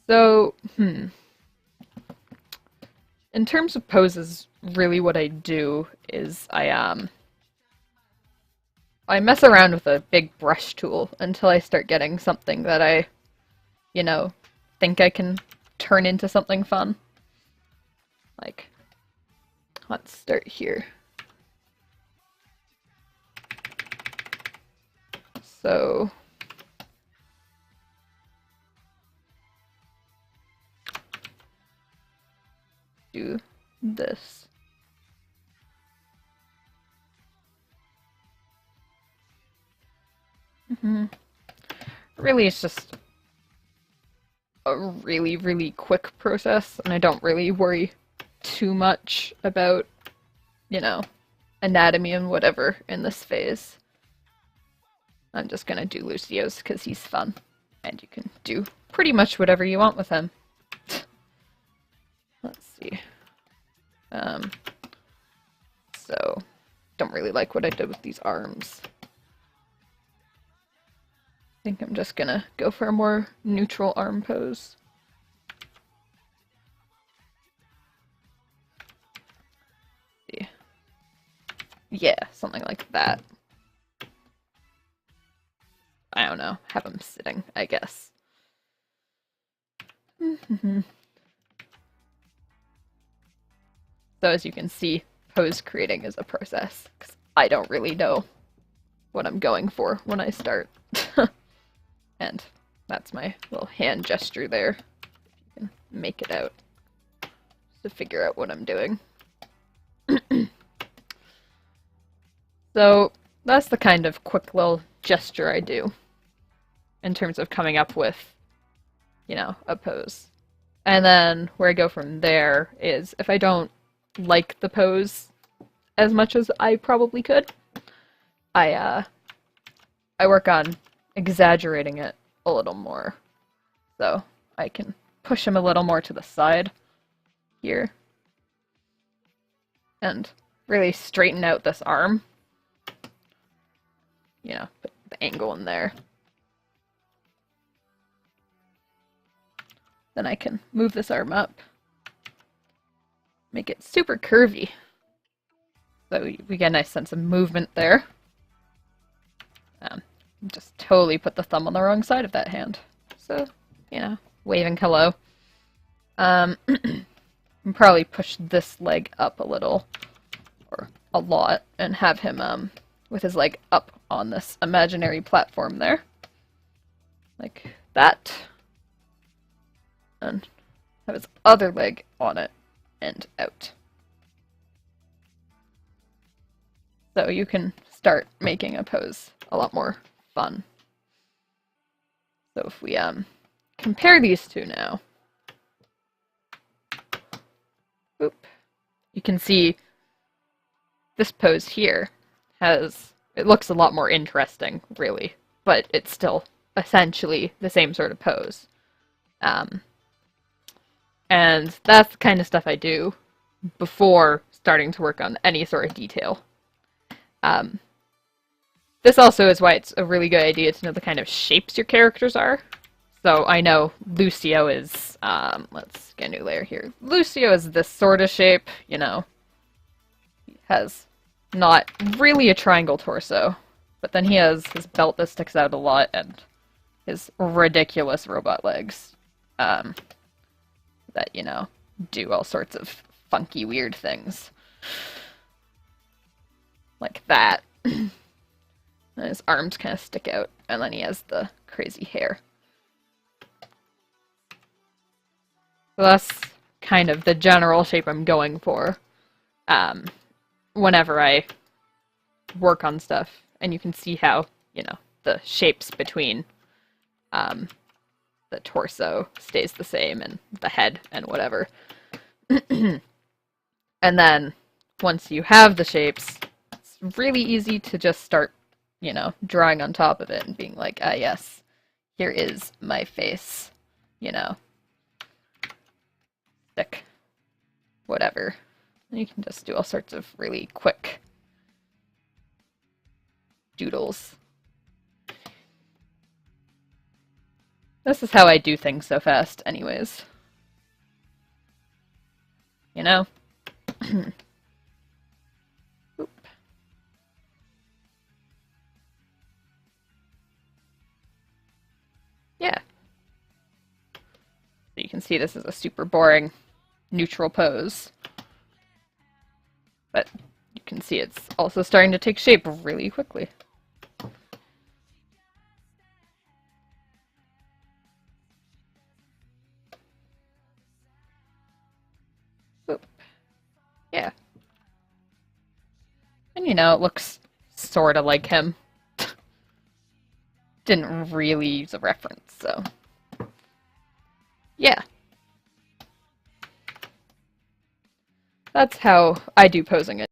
So, in terms of poses, really what I do is I mess around with a big brush tool until I start getting something that I, you know, think I can turn into something fun. Like, let's start here. So, do this. Really, it's just a really, really quick process, and I don't really worry too much about, you know, anatomy and whatever in this phase. I'm just gonna do Lucio's because he's fun, and you can do pretty much whatever you want with him. Let's see. So, don't really like what I did with these arms. I think I'm just gonna go for a more neutral arm pose. See. Yeah, something like that. I don't know, have him sitting, I guess. So as you can see, pose creating is a process, because I don't really know what I'm going for when I start. And that's my little hand gesture there. You can make it out to figure out what I'm doing. So that's the kind of quick little gesture I do in terms of coming up with, you know, a pose. And then where I go from there is if I don't like the pose as much as I probably could, I work on exaggerating it a little more. So I can push him a little more to the side here and really straighten out this arm. You know, put the angle in there. Then I can move this arm up, make it super curvy. So we get a nice sense of movement there. Just totally put the thumb on the wrong side of that hand. So, you know, waving hello. Probably push this leg up a little, or a lot, and have him with his leg up on this imaginary platform there. Like that. And have his other leg on it and out. So you can start making a pose a lot more fun. So if we compare these two now, oop, you can see this pose here it looks a lot more interesting, really, but it's still essentially the same sort of pose. And that's the kind of stuff I do before starting to work on any sort of detail. This also is why it's a really good idea to know the kind of shapes your characters are. So I know Lucio is, let's get a new layer here. Lucio is this sort of shape, you know. He has not really a triangle torso, but then he has his belt that sticks out a lot and his ridiculous robot legs that, you know, do all sorts of funky, weird things. Like that. And his arms kind of stick out, and then he has the crazy hair. So that's kind of the general shape I'm going for whenever I work on stuff. And you can see how, you know, the shapes between the torso stays the same, and the head, and whatever. And then, once you have the shapes, it's really easy to just start, you know, drawing on top of it and being like, ah, yes, here is my face, you know, stick, whatever. And you can just do all sorts of really quick doodles. This is how I do things so fast anyways. You know? Oop. Yeah. So you can see this is a super boring neutral pose. But you can see it's also starting to take shape really quickly. Oop. Yeah. And you know, it looks sort of like him. Didn't really use a reference, so. Yeah. That's how I do posing it.